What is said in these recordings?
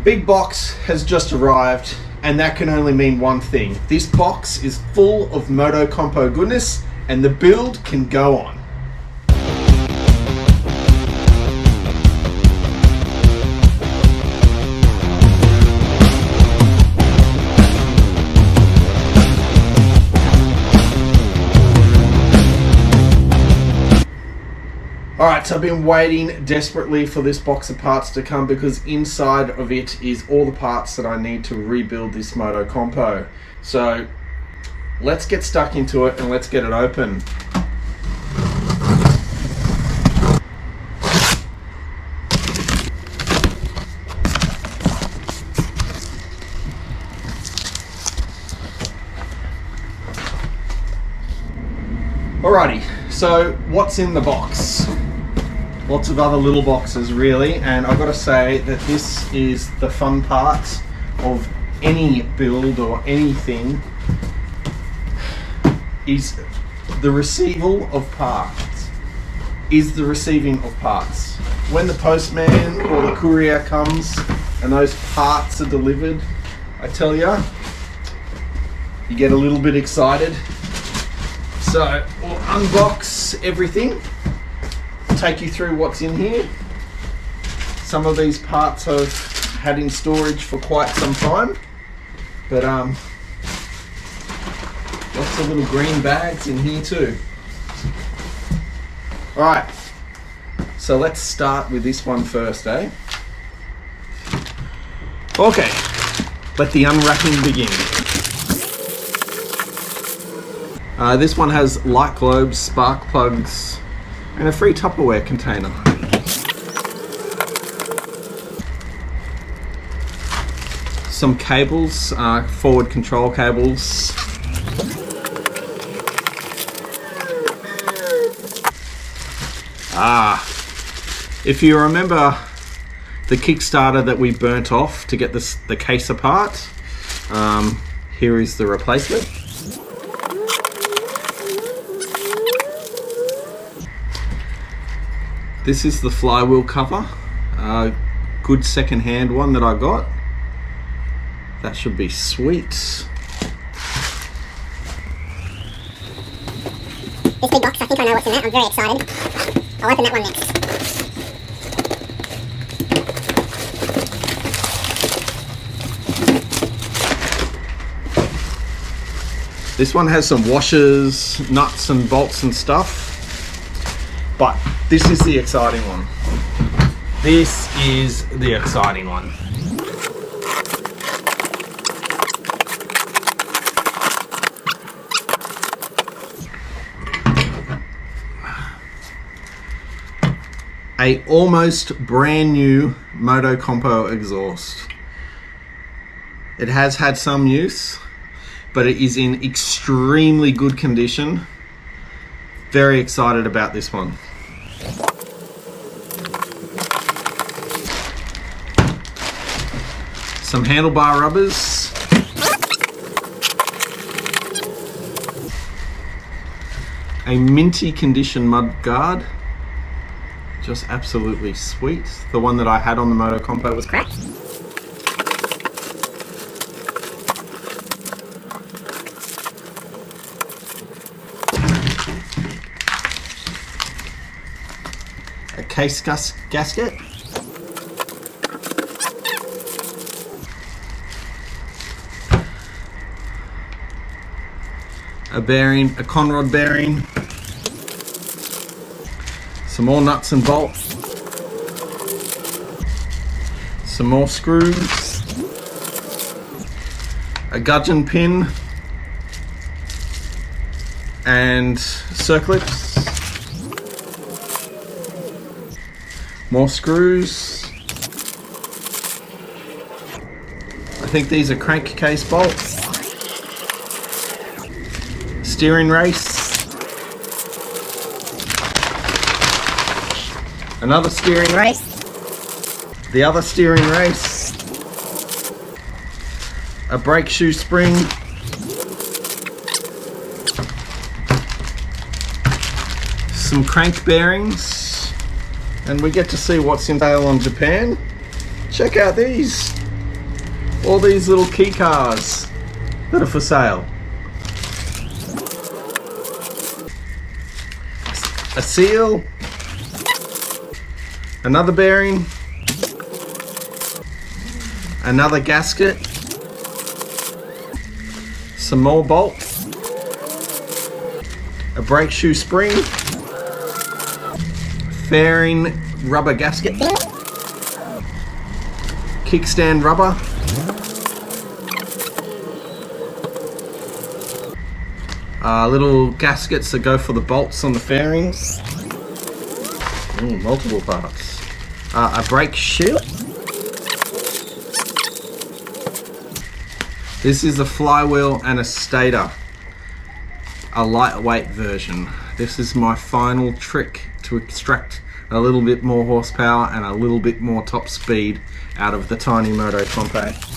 Big box has just arrived, and that can only mean one thing. This box is full of Motocompo goodness, and the build can go on. Alright, so I've been waiting desperately for this box of parts to come because inside of it is all the parts that I need to rebuild this Motocompo. So let's get stuck into it and let's get it open. Alrighty, so what's in the box? Lots of other little boxes really, and I've got to say that this is the fun part of any build or anything, is the receiving of parts. When the postman or the courier comes and those parts are delivered, I tell you, you get a little bit excited. So we'll unbox everything, take you through what's in here. Some of these parts I've had in storage for quite some time, but lots of little green bags in here too. Alright, so let's start with this one first, eh? Okay, let the unwrapping begin. This one has light globes, spark plugs, and a free Tupperware container. Some cables, forward control cables. If you remember the Kickstarter that we burnt off to get the case apart, here is the replacement. This is the flywheel cover, good second-hand one that I got. That should be sweet. This big box, I think I know what's in that. I'm very excited. I'll open that one next. This one has some washers, nuts and bolts and stuff. But this is the exciting one. This is the exciting one. A almost brand new Motocompo exhaust. It has had some use, but it is in extremely good condition. Very excited about this one. Some handlebar rubbers. A minty condition mud guard. Just absolutely sweet. The one that I had on the Motocompo was crap. A case gasket. A bearing, a conrod bearing. Some more nuts and bolts. Some more screws. A gudgeon pin. And circlips. More screws. I think these are crankcase bolts. Steering race. Another steering race. The other steering race. A brake shoe spring. Some crank bearings. And we get to see what's in sale on Japan. Check out these. all these little key cars that are for sale. A seal, another bearing, another gasket, some more bolts, a brake shoe spring, fairing rubber gasket, kickstand rubber, little gaskets that go for the bolts on the fairings. Multiple parts. A brake shoe. This is a flywheel and a stator. A lightweight version. This is my final trick to extract a little bit more horsepower and a little bit more top speed out of the tiny Motocompo.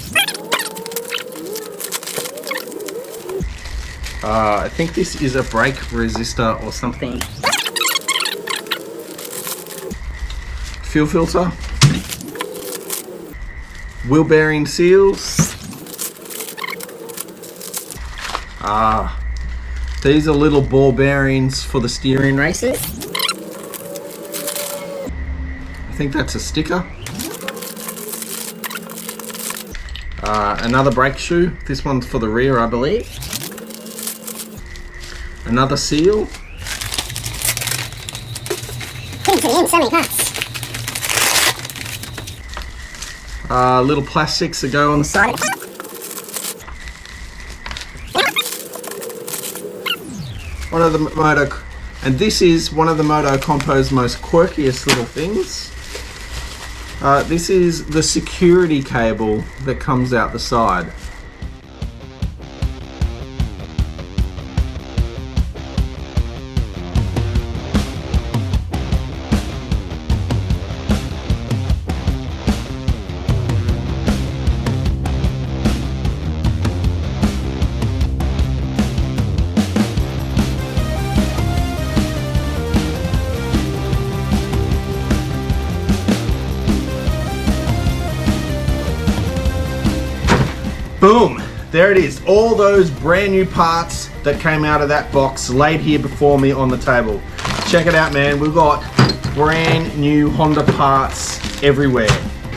I think this is a brake resistor or something. Fuel filter. Wheel bearing seals. These are little ball bearings for the steering races. I think that's a sticker. Another brake shoe. This one's for the rear, I believe. Another seal. Getting to the end, so many parts. Little plastics that go on the side. One of the and this is one of the Motocompo's most quirkiest little things. This is the security cable that comes out the side. Boom! There it is. All those brand new parts that came out of that box laid here before me on the table. Check it out, man. We've got brand new Honda parts everywhere.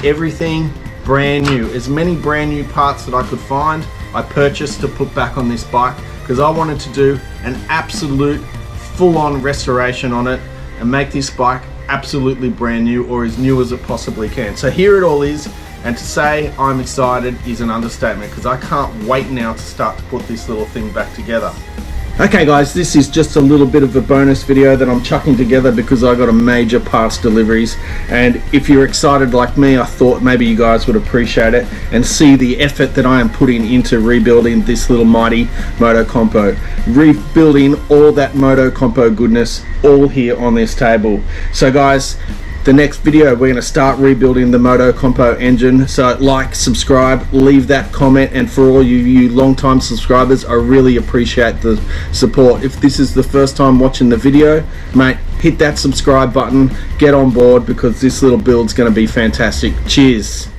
Everything brand new. As many brand new parts that I could find, I purchased to put back on this bike because I wanted to do an absolute full-on restoration on it and make this bike absolutely brand new, or as new as it possibly can. So here it all is. And to say I'm excited is an understatement because I can't wait now to start to put this little thing back together. Okay guys, this is just a little bit of a bonus video that I'm chucking together because I got a major parts deliveries, and if you're excited like me, I thought maybe you guys would appreciate it and see the effort that I am putting into rebuilding this little mighty Motocompo. Rebuilding all that Motocompo goodness all here on this table. So guys, the next video we're going to start rebuilding the Motocompo engine, so like, subscribe, leave that comment, and for all you long-time subscribers, I really appreciate the support. If this is the first time watching the video, mate, hit that subscribe button, get on board because this little build's going to be fantastic. Cheers.